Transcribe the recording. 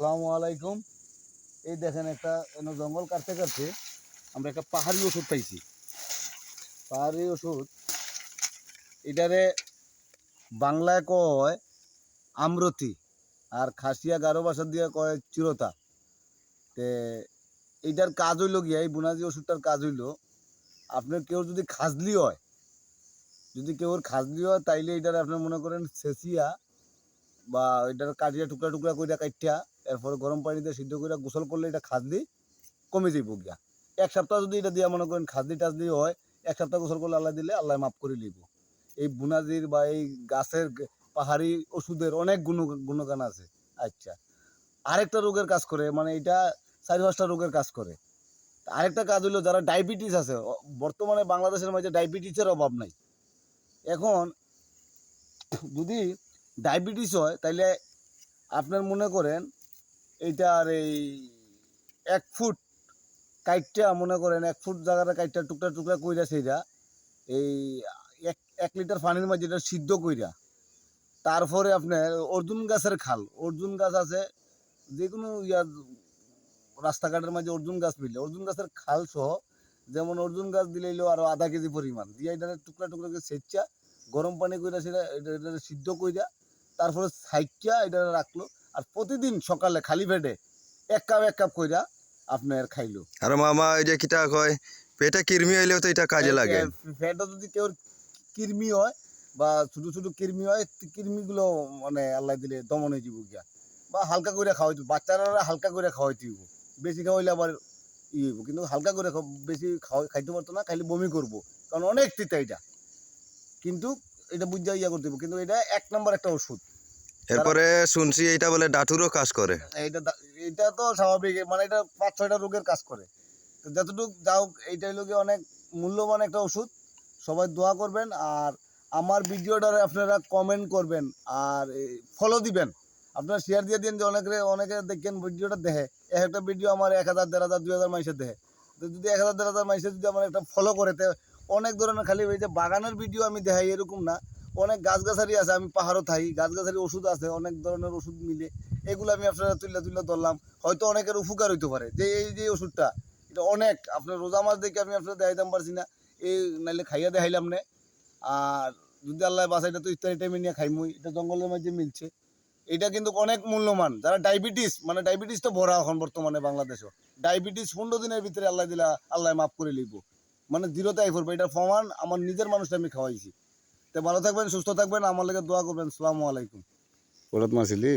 আসসালামু আলাইকুম। এই দেখেন একটা জঙ্গল কাটতে কাটতে আমরা একটা পাহাড়ি ওষুধ পাইছি। পাহাড়ি ওষুধ এটারে বাংলায় কয় আমরতি, আর খাসিয়া গারো ভাষা দিয়ে কয় চিরতা। তে এইটার কাজ হইল গিয়া, এই বুনাজি ওষুধটার কাজ হইল, আপনার কেউ যদি খাজলি হয়, তাইলে এটার আপনার মনে করেন ছেঁচিয়া বা এটার কাটিয়া টুকরা টুকরা করে কাটিয়া এরপরে গরম পানিতে সিদ্ধ করে গোসল করলে এটা খাজলি কমে যাইব গিয়া। এক সপ্তাহ যদি এটা দিয়া মনে করেন খাজলি টাজলি হয়, এক সপ্তাহ গোসল করলে আল্লাহ দিলে আল্লাহ মাফ করে লিব। এই বুনাজির বা এই গাছের পাহাড়ি ওষুধের অনেক গুণগান আছে। আচ্ছা, আরেকটা রোগের কাজ করে, মানে এটা 4-5টা রোগের কাজ করে। আরেকটা কাজ হলো যারা ডায়াবেটিস আছে, বর্তমানে বাংলাদেশের মাঝে ডায়াবেটিসের অভাব নাই। এখন যদি ডায়াবেটিস হয় তাইলে আপনার মনে করেন এইটার এই 1 ফুট কাইটটা, মনে করেন 1 ফুট জায়গাটা কাইটটা টুকরা টুকরা কইরা সেইটা এই 1 লিটার পানির মাঝে এটা সিদ্ধ কইরা, তারপরে আপনার অর্জুন গাছের খাল, অর্জুন গাছ আছে যে কোনো রাস্তাঘাটের মাঝে অর্জুন গাছ মিললে অর্জুন গাছের খাল সহ, যেমন অর্জুন গাছ দিলেইলো আরো আধা কেজি পরিমাণ দিয়ে এটা টুকরা টুকরা করে সেচ্চা গরম পানি কইরা সেটা এটা সিদ্ধ কইরা তারপরে সাইচ্চা এটা রাখলো, আর প্রতিদিন সকালে খালি পেটে 1 কাপ কইরা আপনার খাইলো। আর মামা এই যে কিটা কয় পেটে কৃমি হইলেও তো এটা কাজে লাগে। পেটে যদি কেউ কৃমি হয় বা ছোট ছোট কৃমি হয়, কৃমিগুলো মানে আল্লাহ দিলে দমন হয়ে যাবো গিয়া। বা হালকা করে খাওয়াইতে, বাচ্চারা হালকা করে খাওয়াইতে হইব, বেশি খাওয়াইলে আবার হইব, কিন্তু হালকা করে বেশি খাইতে পারতো না, খাইলে বমি করবো, কারণ অনেক তিতা এটা। কিন্তু এটা বুঝা করতে হইব, কিন্তু এটা 1 নম্বর একটা ওষুধ। এরপরে শুনছি এইটা বলে ডাঠুরও কাজ করে। এটা তো স্বাভাবিক, মানে এটা 5-6টা রোগের কাজ করে। তো যতটুকু যাও, এইটাই লোকে অনেক মূল্যবান একটা ওষুধ। সবাই দোয়া করবেন, আর আমার ভিডিওটারে আপনারা কমেন্ট করবেন, আর ফলো দিবেন, আপনারা শেয়ার দিয়ে দিন, যে অনেকে দেখেন ভিডিওটা দেখে, একটা ভিডিও আমার 1000, 1500, 2000 মানুষের দেখে। তো যদি 1000, 1500 মানুষের যদি আমার একটা ফলো করে, তো অনেক ধরনের, খালি ওই যে বাগানের ভিডিও আমি দেখাই এরকম না, অনেক গাছগাছালি আছে, আমি পাহাড়ও থাই, গাছগাছালি ওষুধ আছে, অনেক ধরনের ওষুধ মিলে, এগুলো আমি আপনারা তুলে তুলে ধরলাম। হয়তো অনেকের উপকার হইতে পারে, যে এই যে ওষুধটা, এটা অনেক আপনার রোজা মাছ দেখে আমি আপনারা দেখাইতাম পারছি না, এই নাইলে খাইয়া দেখাইলাম না। আর যদি আল্লাহ বাসায়, এটা তো ইফতারি টাইমে নিয়ে খাইমুই, এটা জঙ্গলের মধ্যে মিলছে। এটা কিন্তু অনেক মূল্যবান। যারা ডায়াবেটিস, মানে ডায়াবেটিস তো ভরা এখন বর্তমানে বাংলাদেশও, ডায়াবেটিস 15 দিনের ভিতরে আল্লাহ দিলা আল্লাহ মাফ করে লইব, মানে জিরোতে আই পড়বে। এটার প্রমাণ আমার নিজের মানুষটা আমি খাওয়াইছি। তো ভালো থাকবেন, সুস্থ থাকবেন, আমার লেগে দোয়া করবেন। আসসালামু আলাইকুম। ওরাত মাসিলি।